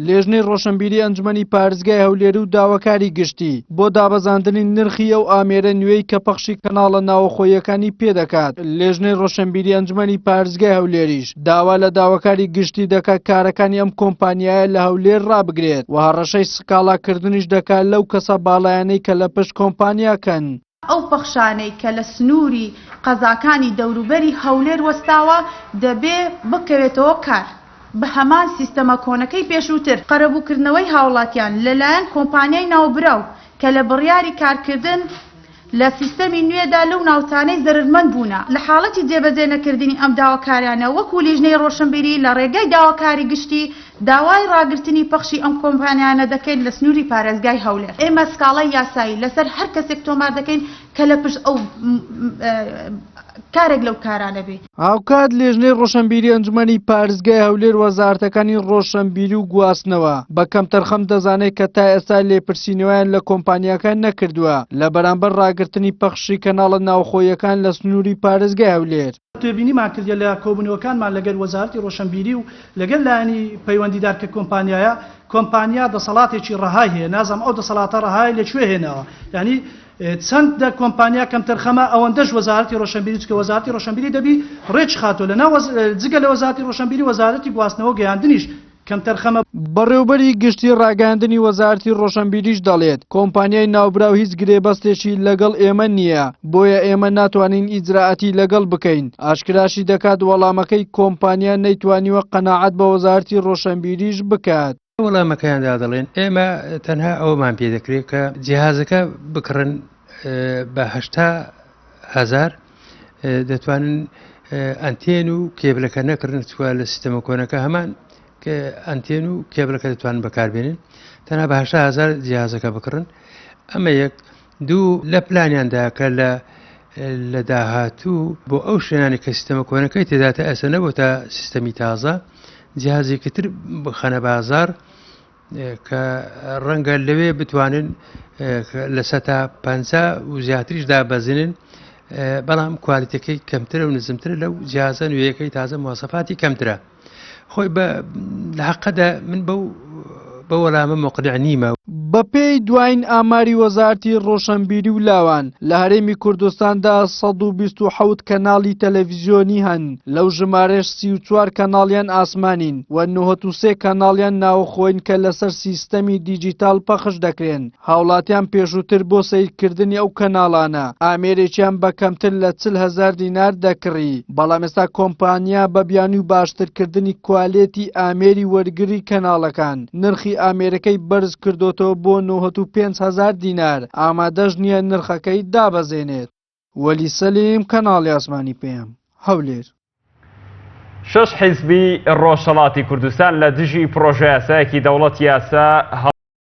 لێژنەی ڕۆشنبیری ئەنجومەنی پارێزگای هەولێر و داواکاری گشتی بۆ دابەزاندنی نرخی ئەو ئامێرە نوێی کە پەخشی کەناڵە ناوخۆیەکانی پێدەکات. لێژنەی ڕۆشنبیری ئەنجومەنی پارێزگای هەولێریش داوا لە داواکاری گشتی دەکات کارەکانی ئەم کۆمپانیایە لە هەولێر ڕابگرێت و هەڕەشەی سکاڵاکردنیش دەکات لەو کەسە باڵایانەی کە لە پشت کۆمپانیاکەن. ئەو پەخشانەی کە لە سنووری قەزاکانی دەوروبەری هەولێر وەستاوە دەبێ بکەوێتەوە کار بە هەمان سیستەمە کۆنەکەی پێشووتر. قەرەبووکردنەوەی هاوڵاتیان لەلایەن کۆمپانیای ناوبراو کە لە بڕیاری کارکردن لە سیستەمی نوێدا لەو ناوچانەی زەرمەند بوونە لە حاڵەتی جێبەجێ نەکردنی ئەم داواکاریانە وەکو لیژنەی ڕۆشنبیری لە ڕێگەی داواکاری گشتی داوای ڕاگررتنی پەخشی ئەم کۆمپانیانە دەکەین لە سنووری پارێزگای هەولێر. ئێمە سکاڵای یاسایی لەسەر هەر کەسێک تۆمار دەکەین کە لە پشت ئەو کارێک لەو کارانە بێ. هاوکات لێژنەی ڕۆشنبیری ئەنجومەنی پارێزگای هەولێر وەزارەتەکانی ڕۆشنبیری و گواستنەوە بە کەم تەرخەم دەزانێت کە تا ئێستا لێپرسینەوەیان لە کۆمپانیاکان نەکردووە لە بەرامبەر ڕاگررتنی پەخشی کەناڵە ناوخۆیەکان لە سنووری پارێزگای هەولێر. توێبینیمان کردە لە کۆبوونەوەکانمان لەگەڵ وەزارەتی ڕۆشنبیری و لەگەڵ لایەنی پەیوەندیدار کە کۆمپانیایە کۆمپانیا دەسەڵاتێکی ڕەهای هەیە نازم ئەو دەسەڵاتە ڕەهای لەکوێ هێناوە یعنی چەند کۆمپانیا کەم تەرخەمە ئەوەندەش وەزارەتی ڕۆشنبیری چکە وەزارەتی ڕۆشنبیری دەبی ڕێچ خاتۆ لەناو جگە لە وەزارەتی ڕۆشنبیری وەزارەتی گواستنەوە گەیاندنیش کەم تەرخەمە. بەڕێوەبەری گشتی ڕاگەاندنی وەزارەتی ڕۆشنبیریش دەڵێت کۆمپانیای ناوبراو هیچ گرێبەستێکی لەگەڵ ئێمە نییە بۆیە ئێمە ناتوانین ئیجراعەتی لەگەڵ بکەین. ئاشکراشی دەکات وەڵامەکەی کۆمپانیا نەیتوانیوە قەناعەت بە وەزارەتی ڕۆشنبیریش بکات. وەڵامەکەیاندا دەڵێن ئێمە تەنها ئەومان پێ دەکرێت کە جیهازەکە بکڕن بە 80,000 دەتوانن ئەنتێن و کێبلەکە نەکردن چوە لە سیستەمە کۆنەکە هەمان کە ئەنتێن و کێبلەکە دەتوانن بەکاربێنن تەنها بە 80,000 جیهازەکە بکڕن. ئەمە یەک دوو لە پلانیاندا کە لە داهاتوو بۆ ئەو شوێنانی کە سیستەمە کۆنەکەی تێداتە ئەسەنە بۆ تا سیستەمی تازە جیهازێکتر بخەنە بازار کە ڕەنگە لەوێ بتوانن لە 150 و زیاتریش دابەزێنن بەڵام کوالیتەکەی کەمترە و نزمترە لەو جیهازە نوێیەکەی تازە مواصفاتی کەمترە. خۆی لە حەقەدا من بە وەڵامە مقنع نیمە. بەپێی دوایین ئاماری وەزارەتی ڕۆشنبیری و لاوان لە هەرێمی کوردستاندا 127 کەناڵی تەلەڤیزیۆنی هەن لەو ژمارەش 34 کەناڵیان ئاسمانین و 93 کەناڵیان ناوخۆین کە لەسەر سیستەمی دیجیتال پەخش دەکرێن. هاوڵاتیان پێشووتر بۆ سەیرکردنی ئەو کەناڵانە ئامێرێکیان بە کەمتر لە 40,000 دینار دەکڕی بەڵام ئێستا کۆمپانیا بە بیانی و باشترکردنی کوالێتی ئامێری وەرگری کەناڵەکان نرخی ئامێرەکەی بەرز کردوتەوە بۆ 95,000 دینار ئامادەش نییە نرخەکەی دابەزێنێت. وەلی سەلیم کەناڵی ئاسمانی پێم هەولێر. 6 حیزبی ڕۆژهەڵاتی کوردستان لە دژی پرۆژە یاسایەکی دەوڵەت یاسا